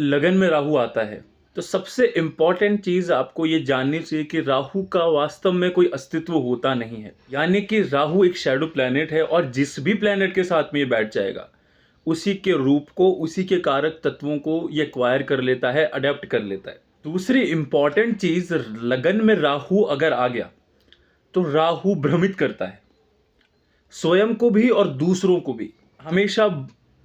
लगन में राहु आता है तो सबसे इम्पॉर्टेंट चीज़ आपको ये जाननी चाहिए कि राहु का वास्तव में कोई अस्तित्व होता नहीं है। यानी कि राहु एक शैडो प्लैनेट है और जिस भी प्लैनेट के साथ में ये बैठ जाएगा उसी के रूप को, उसी के कारक तत्वों को ये एक्वायर कर लेता है, अडेप्ट कर लेता है। दूसरी इम्पॉर्टेंट चीज़, लगन में राहु अगर आ गया तो राहु भ्रमित करता है, स्वयं को भी और दूसरों को भी। हमेशा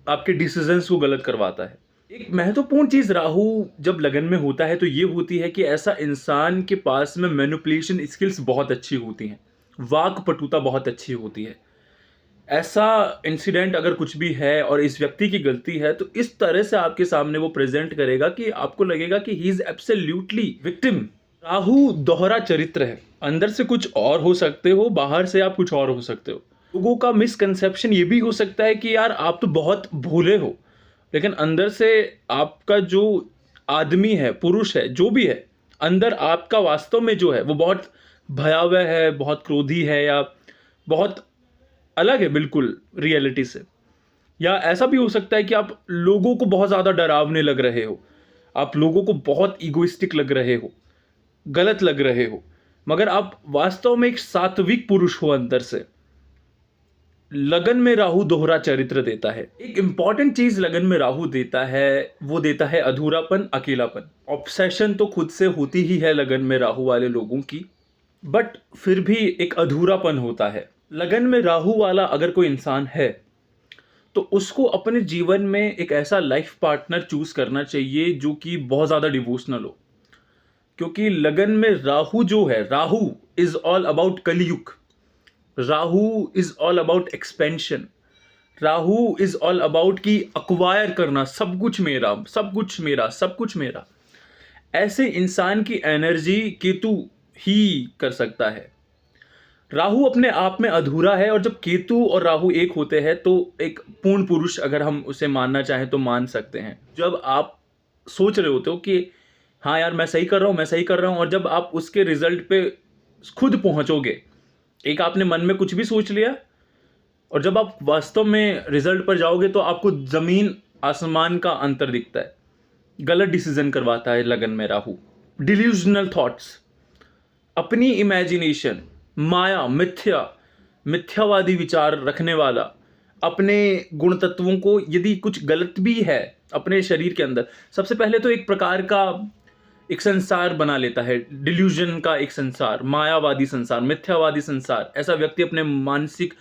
आपके डिसीजंस को गलत करवाता है। एक महत्वपूर्ण चीज राहु जब लगन में होता है तो ये होती है कि ऐसा इंसान के पास में मैनिपुलेशन स्किल्स बहुत अच्छी होती हैं, वाक पटुता बहुत अच्छी होती है। ऐसा इंसिडेंट अगर कुछ भी है और इस व्यक्ति की गलती है तो इस तरह से आपके सामने वो प्रेजेंट करेगा कि आपको लगेगा कि he is absolutely victim. Rahu दोहरा चरित्र है, अंदर से कुछ और हो सकते हो, बाहर से आप कुछ और हो सकते हो। लोगों का मिसकंसेप्शन ये भी हो सकता है कि यार आप तो बहुत भोले हो, लेकिन अंदर से आपका जो आदमी है, पुरुष है, जो भी है, अंदर आपका वास्तव में जो है वो बहुत भयावह है, बहुत क्रोधी है या बहुत अलग है बिल्कुल रियलिटी से। या ऐसा भी हो सकता है कि आप लोगों को बहुत ज़्यादा डरावने लग रहे हो, आप लोगों को बहुत ईगोइस्टिक लग रहे हो, गलत लग रहे हो, मगर आप वास्तव में एक सात्विक पुरुष हो अंदर से। लगन में राहु दोहरा चरित्र देता है। एक इंपॉर्टेंट चीज लगन में राहु देता है, वो देता है अधूरापन, अकेलापन। ऑब्सेशन तो खुद से होती ही है लगन में राहु वाले लोगों की, बट फिर भी एक अधूरापन होता है। लगन में राहु वाला अगर कोई इंसान है तो उसको अपने जीवन में एक ऐसा लाइफ पार्टनर चूज करना चाहिए जो कि बहुत ज्यादा डिवोशनल हो, क्योंकि लगन में राहु जो है, राहु इज ऑल अबाउट कलयुग, Rahu is all about expansion, Rahu is all about की अक्वायर करना, सब कुछ मेरा, सब कुछ मेरा, सब कुछ मेरा। ऐसे इंसान की एनर्जी केतु ही कर सकता है। राहु अपने आप में अधूरा है और जब केतु और राहु एक होते हैं तो एक पूर्ण पुरुष अगर हम उसे मानना चाहें तो मान सकते हैं। जब आप सोच रहे होते हो कि हाँ यार मैं सही कर रहा हूँ, मैं सही कर रहा हूँ, और जब आप उसके रिजल्ट पे खुद पहुंचोगे, एक आपने मन में कुछ भी सोच लिया और जब आप वास्तव में रिजल्ट पर जाओगे तो आपको जमीन आसमान का अंतर दिखता है। गलत डिसीजन करवाता है लगन में राहु। डिल्यूजनल थॉट्स, अपनी इमेजिनेशन, माया, मिथ्यावादी विचार रखने वाला, अपने गुण तत्वों को यदि कुछ गलत भी है अपने शरीर के अंदर, सबसे पहले तो एक प्रकार का एक संसार बना लेता है, डिल्यूजन का एक संसार, मायावादी संसार, मिथ्यावादी संसार। ऐसा व्यक्ति अपने मानसिक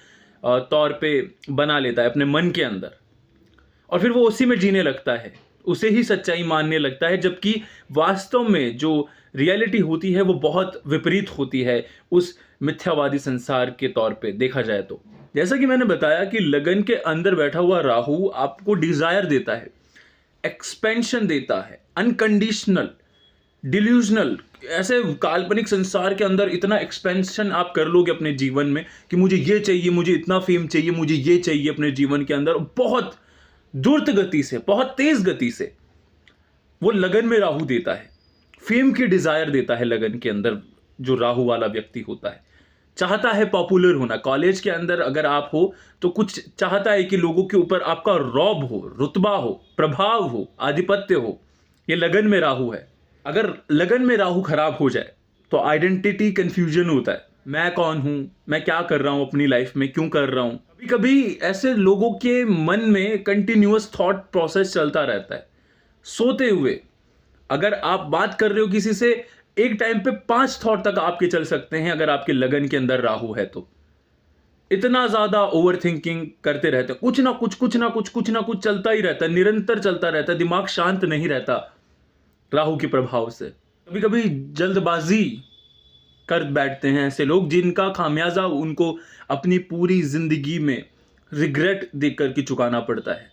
तौर पे बना लेता है अपने मन के अंदर, और फिर वो उसी में जीने लगता है, उसे ही सच्चाई मानने लगता है, जबकि वास्तव में जो रियलिटी होती है वो बहुत विपरीत होती है उस मिथ्यावादी संसार के तौर पे देखा जाए तो। जैसा कि मैंने बताया कि लगन के अंदर बैठा हुआ राहु आपको डिजायर देता है, एक्सपेंशन देता है, अनकंडीशनल, डिल्यूजनल, ऐसे काल्पनिक संसार के अंदर इतना एक्सपेंशन आप कर लोगे अपने जीवन में कि मुझे ये चाहिए, मुझे इतना फेम चाहिए, मुझे ये चाहिए अपने जीवन के अंदर, बहुत द्रुत गति से, बहुत तेज गति से। वो लगन में राहु देता है, फेम की डिजायर देता है लगन के अंदर। जो राहु वाला व्यक्ति होता है चाहता है पॉपुलर होना, कॉलेज के अंदर अगर आप हो तो कुछ चाहता है कि लोगों के ऊपर आपका रौब हो, रुतबा हो, प्रभाव हो, आधिपत्य हो। ये लगन में राहु है। अगर लगन में राहु खराब हो जाए तो आइडेंटिटी कंफ्यूजन होता है, मैं कौन हूं, मैं क्या कर रहा हूं अपनी लाइफ में, क्यों कर रहा हूं। कभी कभी ऐसे लोगों के मन में कंटिन्यूअस थॉट प्रोसेस चलता रहता है सोते हुए। अगर आप बात कर रहे हो किसी से, एक टाइम पे 5 थॉट तक आपके चल सकते हैं अगर आपके लगन के अंदर राहु है तो। इतना ज्यादा ओवर थिंकिंग करते रहते हैं, कुछ ना कुछ, कुछ ना कुछ, कुछ ना कुछ चलता ही रहता है, निरंतर चलता रहता है, दिमाग शांत नहीं रहता राहु के प्रभाव से। कभी कभी जल्दबाजी कर बैठते हैं ऐसे लोग जिनका खामियाजा उनको अपनी पूरी जिंदगी में रिग्रेट देख कर के चुकाना पड़ता है।